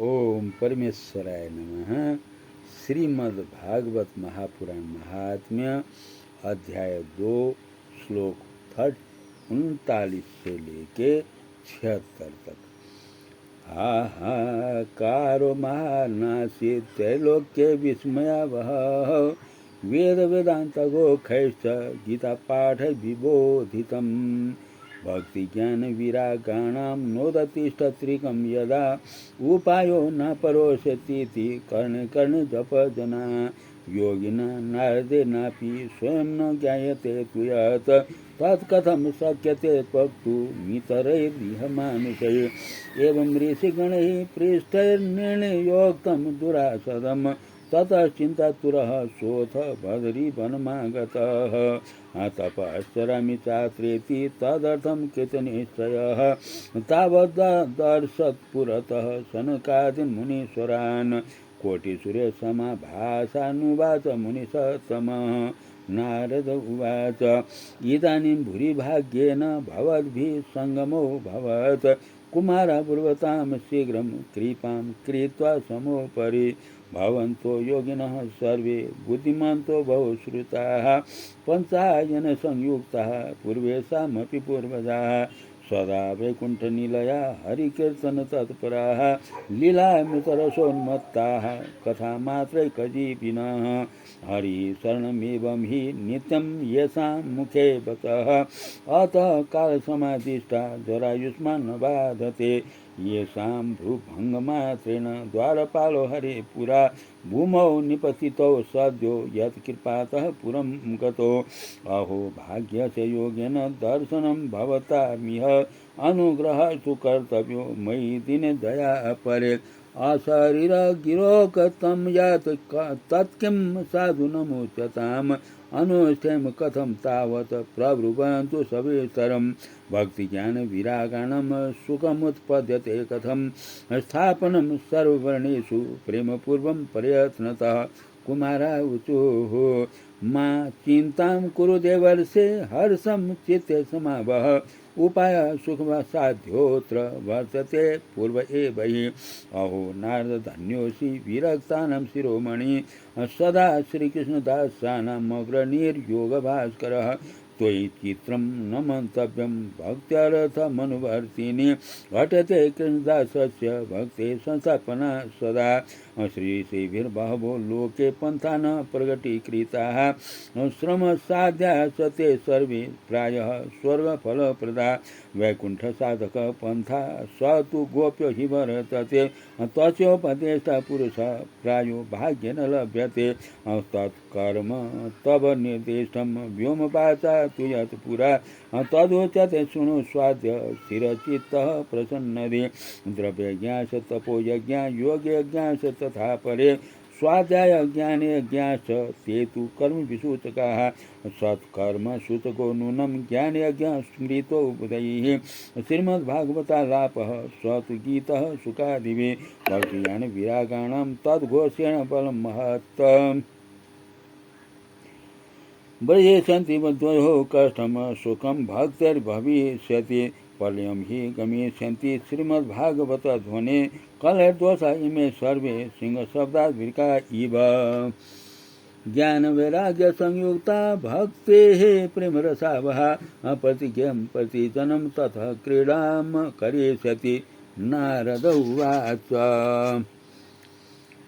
ओम परमेश्वराय नमः। श्रीमद् भागवत महापुराण महात्म्य अध्याय 2 श्लोक 39 से लेके 76 तक। हाहाकारो महानासी त्रैलोक्य विस्मयावह वेद वेदांत गोखैश्च गीता पाठ विबोधितम् भक्ति ज्ञान विरागाणां नोदतिष्ठत्रिकं यदा उपायो न परोशतीति कर्ण कर्ण जप जना योगिना नारदेनापि स्वयं न ज्ञायते तु यत् तत्कथं शक्यते वक्तुमितरैरिह मानुषैः एवं ऋषिगणैः पृष्ठैर्निर्णयोक्तं दुरासदम् ततः चिन्तातुरः सोऽथ बदरीवनमागतः तपश्चरामि चात्रेति तदर्थं कृतनिश्चयः तावदर्शत्पुरतः सनकादिमुनीश्वरान् कोटिसूर्यसमाभासानुवाच मुनिसत्तमः नारद उवाच इदानीं भूरिभाग्येन भवद्भिः सङ्गमो भवत् कुमारा ब्रुवतां शीघ्रं कृपां कृत्वा समोपरि भवन्तो योगिनः सर्वे बुद्धिमन्तो बहुश्रुताः पञ्चायन संयुक्ताः पूर्वेषामपि पूर्वजाः सदा वैकुण्ठनिलया हरिकीर्तन तत्पराः लीलामृतरसोन्मत्ताः कथामात्रैकजीविनः हरिशरणमेवं हि नित्यं येषां मुखे बतः अतः कालसमाधिष्ठा जरायुष्मान् न बाधते येषां भ्रूभङ्गमात्रेण द्वारपालो हरे पुरा भूमौ निपतितौ सद्यो यत्कृपातः पुरं गतो अहो भाग्यस्य योगेन दर्शनं भवतामिह अनुग्रहः तु कर्तव्यो मयि दिने दया परे अशरीर गिरोकतं यत् तत्किं साधु नमुच्यताम् अनुष्ठेम कथं तावत् प्रब्रुवन्तु सविस्तरम् भक्तिज्ञान विरागाणं सुखमुत्पद्यते कथं स्थापनं सर्ववर्णेषु प्रेमपूर्वं प्रयत्नतः कुमारा ऊचुः मा चिन्तां कुरु देवर्षे हर्षं चित्ते समावह उपाय सुखसाध्योऽत्र वर्तते पूर्व एव हि अहो नारद धन्योऽसि विरक्तानां शिरोमणि सदा श्रीकृष्णदासानाम् अग्रनिर्योगभास्करः त्वयि चित्रं न मन्तव्यं भक्त्यर्थमनुवर्तिनि घटते कृष्णदासस्य भक्ते संस्थापना सदा श्रीश्रीभिर्बहवो लोके पन्था न प्रकटीकृताः श्रमसाध्या सते सर्वे प्रायः स्वर्गफलप्रदा वैकुण्ठसाधक पन्था स तु गोप्यो हि वर्तते तस्योपदेष्टा पुरुषः प्रायो भाग्येन लभ्यते तत्कर्म तव निर्दिष्टं व्योमपाचा तु यत् पुरा तदुच्यते शृणु स्वाद्य स्थिरचित्तः प्रसन्नदे द्रव्यज्ञास तपोयज्ञा योगयज्ञास तथा परे स्वाध्याय ज्ञाने ज्ञाश्च ते तु कर्मविसूचकाः सत्कर्म सूचको नूनं ज्ञाने ज्ञा स्मृतो बुधैः श्रीमद्भागवतालापः स तु गीतः सुखादिवे भक्तिज्ञान विरागाणां तद्घोषेण बलं महत् ब्रजे सन्ति मध्वयोः कष्टं सुखं भक्तिर्भविष्यति प्रलयं हि गमिष्यन्ति श्रीमद्भागवत ध्वने कलयद्वसा इमे सर्वे सिंहशब्दाद्विका इव ज्ञानवैराग्य संयुक्ता भक्तेः प्रेमरसावहा प्रतिज्ञं प्रतिजनं ततः क्रीडां करिष्यति नारद उवाच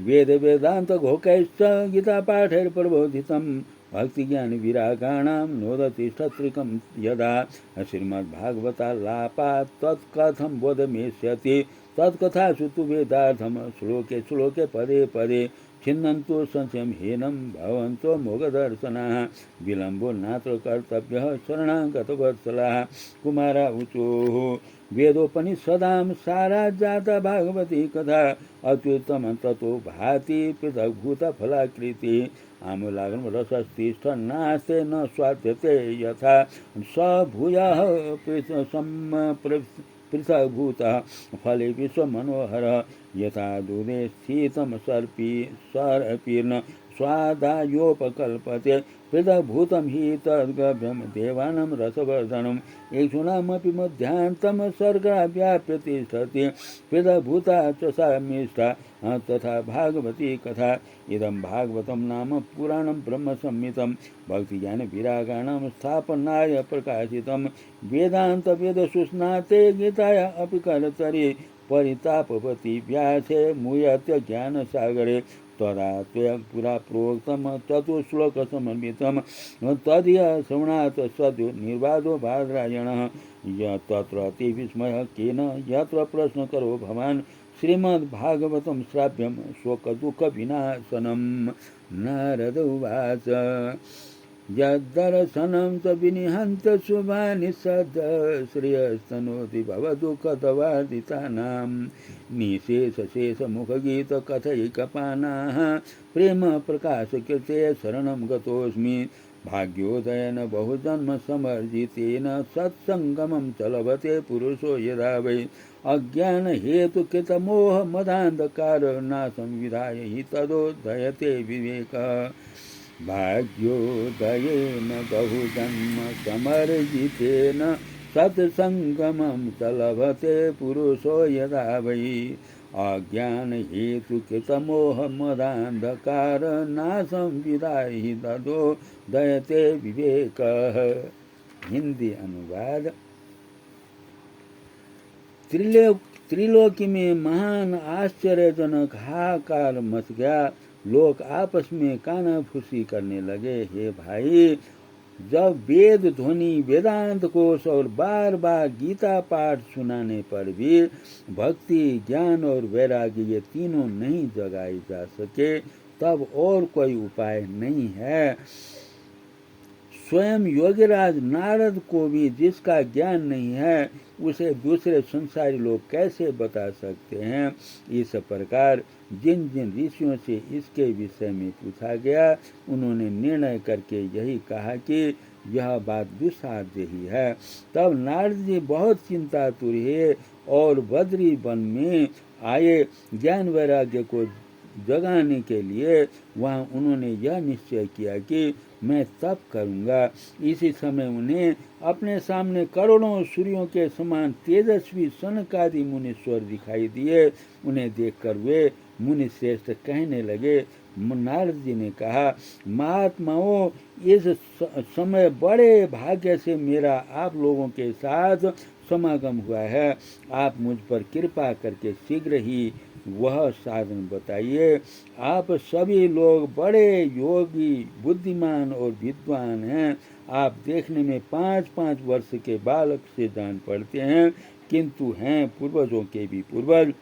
वेद वेदांत घोकैश्च गीता पाठैर्प्रबोधितं भक्तिज्ञान विरागाणां नोदतिष्ठत्रिकं यदा श्रीमद्भागवतालापात् तत्कथं बोधमेष्यति तत्कथासु तु वेदार्थं श्लोके श्लोके पदे पदे छिन्नन्तो संशयं हीनं भवन्तो मोघदर्शनाः विलम्बो नात्र कर्तव्यः शरणागतवत्सलाः कुमारा ऊचुः वेदोपनिषदां सारा जाता भागवती कथा अत्युत्तमं ततो भाति पृथग्भूतफलाकृतिः आमूलाग्रं रसस्तिष्ठन्नास्ते न स्वाद्यते यथा स भूयः पृथग्भूतः फले विश्वमनोहरः यथा दूरे स्थितं सर्पीर्न स्वादायोपकल्पते पृथग्भूतं हि तद्गभ्यं देवानां रसवर्धनम् एकशूनामपि मध्यान्तं सर्गा व्याप्यतिष्ठति पृथग्भूता च सा मिष्टा तथा भागवती कथा इदं भागवतं नाम पुराणं ब्रह्मसंहितं भक्तिज्ञानविरागाणां स्थापनाय प्रकाशितं वेदान्तवेदसुस्नाते गीताया अपि करतरि परितापवती व्यासे मुह्यते ज्ञानसागरे तदा पुरा प्रोक्तं चतुश्लोकसमन्वितं तदीय श्रवणात् सद्यो निर्बाधो बादरायणः तत्र अतिविस्मयः केन यत्र प्रश्नकरो भवान् श्रीमद्भागवतं श्राव्यं शोकदुःखविनाशनं नारद उवाच यद्दर्शनं च विनिहन्त शुभानि सद् श्रेयस्तनोति भवदुःखदवादितानां निशेषशेषमुखगीतकथैकपानाः प्रेमप्रकाशकृते शरणं गतोऽस्मि भाग्योदयेन बहुजन्मसमर्जितेन सत्सङ्गमं च लभते पुरुषो यदा वै अज्ञानहेतुकृतमोहमदान्धकारनाशं विधाय हि तदोदयते विवेकः भाग्योदयेन बहुजन्मसमर्जितेन सत्सङ्गमं च लभते पुरुषो यदा वै अज्ञानहेतुकृतमोहमदान्धकारनाशं विधाय हि तदोदयते विवेकः। हिंदी अनुवाद। त्रिलोकी में महान आश्चर्यजनक हाहाकार मच गया। लोग आपस में कानाफूसी करने लगे। हे भाई, जब वेद ध्वनि, वेदांत कोश और बार बार गीता पाठ सुनाने पर भी भक्ति, ज्ञान और वैराग्य ये तीनों नहीं जगाए जा सके, तब और कोई उपाय नहीं है। स्वयं योगीराज नारद को भी जिसका ज्ञान नहीं है, उसे दूसरे संसारी लोग कैसे बता सकते हैं। इस प्रकार जिन जिन ऋषियों से इसके विषय में पूछा गया, उन्होंने निर्णय करके यही कहा कि यह बात दुस्साध्य ही है। तब नारद जी बहुत चिंतातुर हुए और बद्री वन में आए। ज्ञान वैराग्य को जगाने के लिए वहाँ उन्होंने यह निश्चय किया कि मैं तप करूँगा। इसी समय उन्हें अपने सामने करोड़ों सूर्यों के समान तेजस्वी सनकादि मुनीश्वर दिखाई दिए। उन्हें देखकर वे मुनि श्रेष्ठ कहने लगे। नारद जी ने कहा, महात्माओं, इस समय बड़े भाग्य से मेरा आप लोगों के साथ समागम हुआ है। आप मुझ पर कृपा करके शीघ्र ही वह साधन बताइए। आप सभी लोग बड़े योगी, बुद्धिमान और विद्वान हैं। आप देखने में 5-5 वर्ष के बालक से जान पड़ते हैं, किंतु हैं पूर्वजों के भी पूर्वज।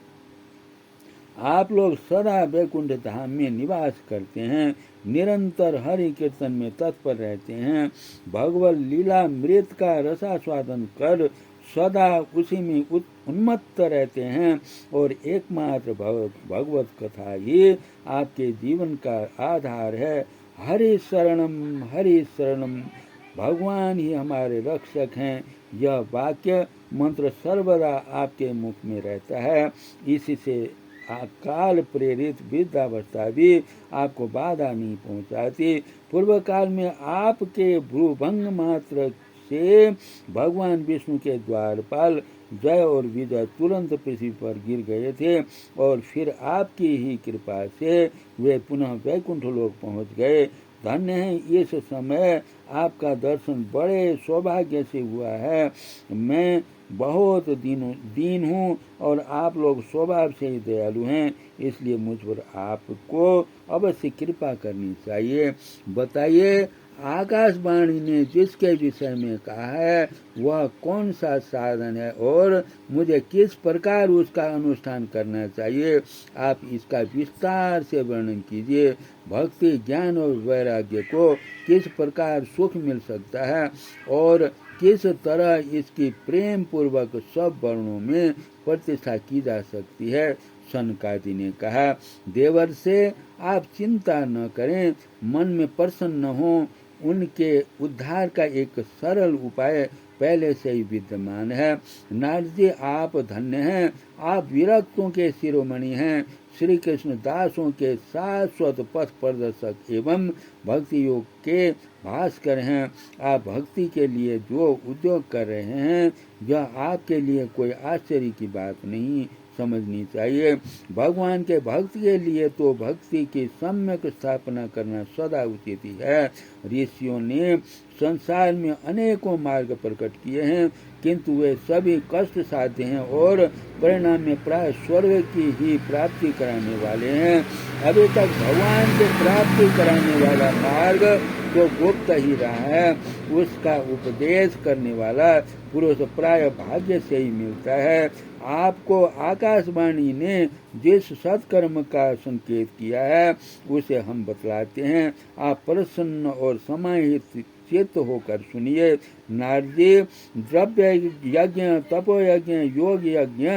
आप लोग सदा वैकुंठ धाम में निवास करते हैं, निरंतर हरि कीर्तन में तत्पर रहते हैं, भगवत लीला मृत का रसास्वादन कर सदा उसी में उन्मत्त रहते हैं, और एकमात्र भगवत कथा ही आपके जीवन का आधार है। हरि शरणम, भगवान ही हमारे रक्षक हैं। यह वाक्य मंत्र सर्वदा आपके मुख में रहता है। इसी से काल प्रेरित वृद्धावस्था भी आपको बाधा नहीं पहुंचाती। पूर्व काल में आपके भ्रूभंग मात्र से भगवान विष्णु के द्वारपाल जय और विजय तुरंत पृथ्वी पर गिर गए थे, और फिर आपकी ही कृपा से वे पुनः वैकुंठ लोक पहुंच गए। धन्य है, इस समय आपका दर्शन बड़े सौभाग्य से हुआ है। मैं बहुत दीन हूँ और आप लोग स्वभाव से ही दयालु हैं, इसलिए मुझ पर आपको अवश्य कृपा करनी चाहिए। बताइए, आकाशवाणी ने जिसके विषय में कहा है वह कौन सा साधन है और मुझे किस प्रकार उसका अनुष्ठान करना चाहिए। आप इसका विस्तार से वर्णन कीजिए। भक्ति, ज्ञान और वैराग्य को किस प्रकार सुख मिल सकता है और किस तरह इसकी प्रेम पूर्वक सब वर्णों में प्रतिष्ठा की जा सकती है। सनकादि ने कहा, देवर से आप चिंता न करें, मन में प्रसन्न हो। उनके उद्धार का एक सरल उपाय पहले से ही विद्यमान है। नारद जी, आप धन्य हैं। आप विरक्तों के शिरोमणि हैं। श्री कृष्ण दासों के शाश्वत पथ प्रदर्शक एवं भक्ति योग के भास्कर हैं। आप भक्ति के लिए जो उद्योग कर रहे हैं यह आपके लिए कोई आश्चर्य की बात नहीं समझनी चाहिए। भगवान के भक्त के लिए तो भक्ति की सम्यक स्थापना करना सदा उचित ही है। ऋषियों ने संसार में अनेकों मार्ग प्रकट किए हैं, किंतु वे सभी कष्ट साध्य हैं और परिणाम में प्राय स्वर्ग की ही प्राप्ति कराने वाले हैं। अभी तक भगवान की प्राप्ति कराने वाला मार्ग तो गुप्त ही रहा है। उसका उपदेश करने वाला पुरुष प्राय भाग्य से ही मिलता है। आपको आकाशवाणी ने जिस सत्कर्म का संकेत किया है उसे हम बतलाते हैं। आप प्रसन्न और समाहित चित्त होकर सुनिए। नारद जी, द्रव्य यज्ञ, तपो यज्ञ, योग यज्ञ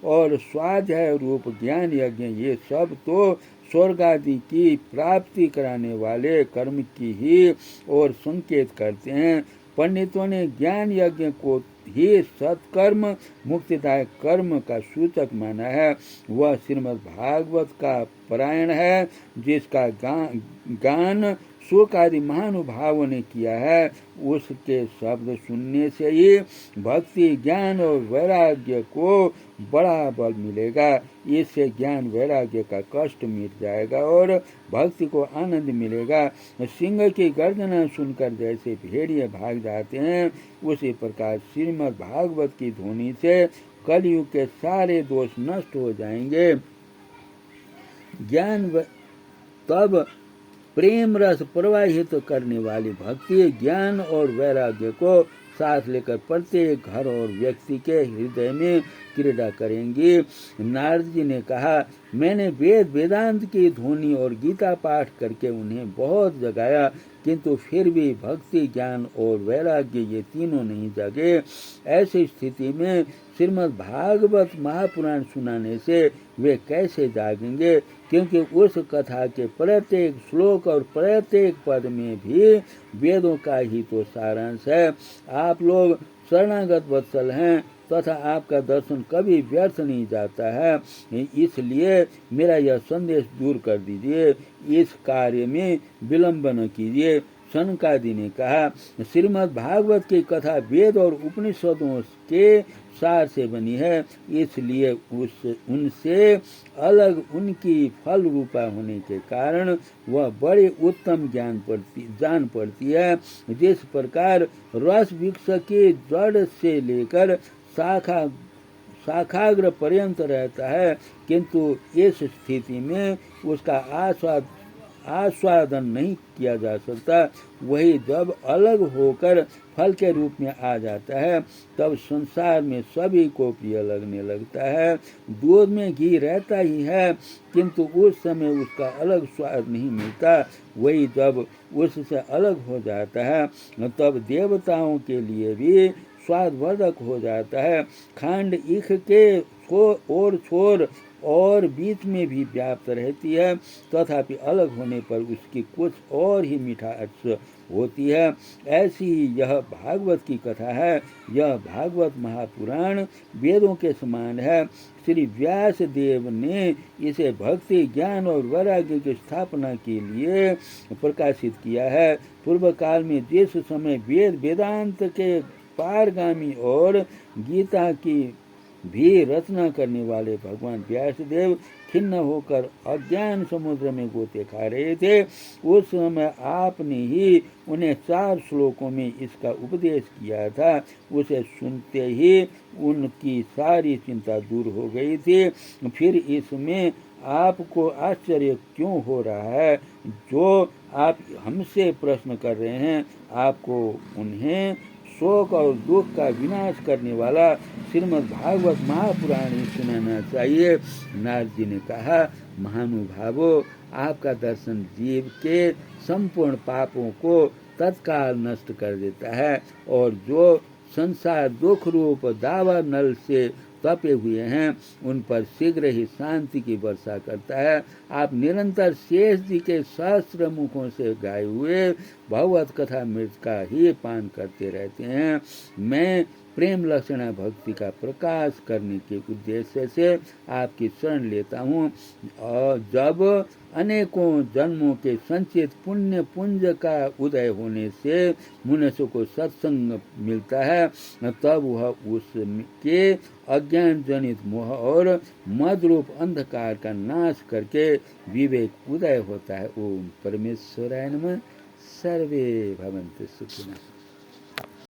और स्वाध्याय रूप ज्ञान यज्ञ ये सब तो स्वर्ग आदि की प्राप्ति कराने वाले कर्म की ही और संकेत करते हैं। पंडितों ने ज्ञान यज्ञ को ही सत्कर्म मुक्तिदायक कर्म का सूचक माना है। वह श्रीमद् भागवत का पारायण है, जिसका गान शोक आदि महानुभावों ने किया है। उसके शब्द सुनने से ही भक्ति, ज्ञान और वैराग्य को बड़ा बल मिलेगा। इससे ज्ञान वैराग्य का कष्ट मिट जाएगा और भक्ति को आनंद मिलेगा। सिंह की गर्जना सुनकर जैसे भेड़िए भाग जाते हैं, उसी प्रकार श्रीमद् भागवत की ध्वनि से कलयुग के सारे दोष नष्ट हो जाएंगे। ज्ञान तब प्रेम रस प्रवाहित करने वाली भक्ति ज्ञान और वैराग्य को साथ लेकर प्रत्येक घर और व्यक्ति के हृदय में क्रीड़ा करेंगी। नारद जी ने कहा, मैंने वेदांत की ध्वनि और गीता पाठ करके उन्हें बहुत जगाया, किंतु फिर भी भक्ति, ज्ञान और वैराग्य ये तीनों नहीं जगे। ऐसी स्थिति में श्रीमद् भागवत महापुराण सुनाने से वे कैसे जागेंगे, क्योंकि उस कथा के प्रत्येक श्लोक और प्रत्येक पद में भी वेदों का ही तो सारांश है। आप लोग शरणागत वत्सल हैं तथा आपका दर्शन कभी व्यर्थ नहीं जाता है, इसलिए मेरा यह संदेश दूर कर दीजिए, इस कार्य में विलंब न कीजिए। सनकादि ने कहा, श्रीमद् भागवत की कथा वेद और उपनिषदों के सार से बनी है, इसलिए उनसे अलग उनकी फल रूपा होने के कारण वह बड़े उत्तम जान पड़ती है। जिस प्रकार रस वृक्ष के जड़ से लेकर शाखाग्र पर्यंत रहता है, किंतु इस स्थिति में उसका आस्वादन नहीं किया जा सकता, वही जब अलग होकर फल के रूप में आ जाता है तब संसार में सभी को प्रिय लगने लगता है। दूध में घी रहता ही है, किंतु उस समय उसका अलग स्वाद नहीं मिलता, वही जब उससे अलग हो जाता है तब देवताओं के लिए भी स्वादवर्धक हो जाता है। खांड ईख के छोर और बीच में भी व्याप्त रहती है, तथापि अलग होने पर उसकी कुछ और ही मिठास होती है। ऐसी ही यह भागवत की कथा है। यह भागवत महापुराण वेदों के समान है। श्री व्यास देव ने इसे भक्ति, ज्ञान और वैराग्य की स्थापना के लिए प्रकाशित किया है। पूर्व काल में जिस समय वेदांत के पारगामी और गीता की भी रचना करने वाले भगवान व्यासदेव खिन्न होकर अज्ञान समुद्र में गोते खा रहे थे, उस समय आपने ही उन्हें 4 श्लोकों में इसका उपदेश किया था। उसे सुनते ही उनकी सारी चिंता दूर हो गई थी। फिर इसमें आपको आश्चर्य क्यों हो रहा है? जो आप हमसे प्रश्न कर रहे हैं, आपको उन्हें शोक और दुख का विनाश करने वाला श्रीमद् भागवत महापुराण ही सुनाना चाहिए। नारद जी ने कहा, महानुभावों, आपका दर्शन जीव के संपूर्ण पापों को तत्काल नष्ट कर देता है और जो संसार दुख रूप दावा नल से तपे हुए हैं उन पर शीघ्र ही शांति की वर्षा करता है। आप निरंतर शेष जी के सहस्त्र मुखों से गाए हुए भगवत कथा मृत का ही पान करते रहते हैं। मैं प्रेम लक्षण भक्ति का प्रकाश करने के उद्देश्य से आपकी शरण लेता हूँ। और जब अनेकों जन्मों के संचित पुण्य पुंज का उदय होने से मनुष्य को सत्संग मिलता है, तब वह उसके अज्ञान जनित मोह और मदरूप अंधकार का नाश करके विवेक उदय होता है। ओम परमेश्वराय नमः। सर्वे भवन्तु सुखिनः।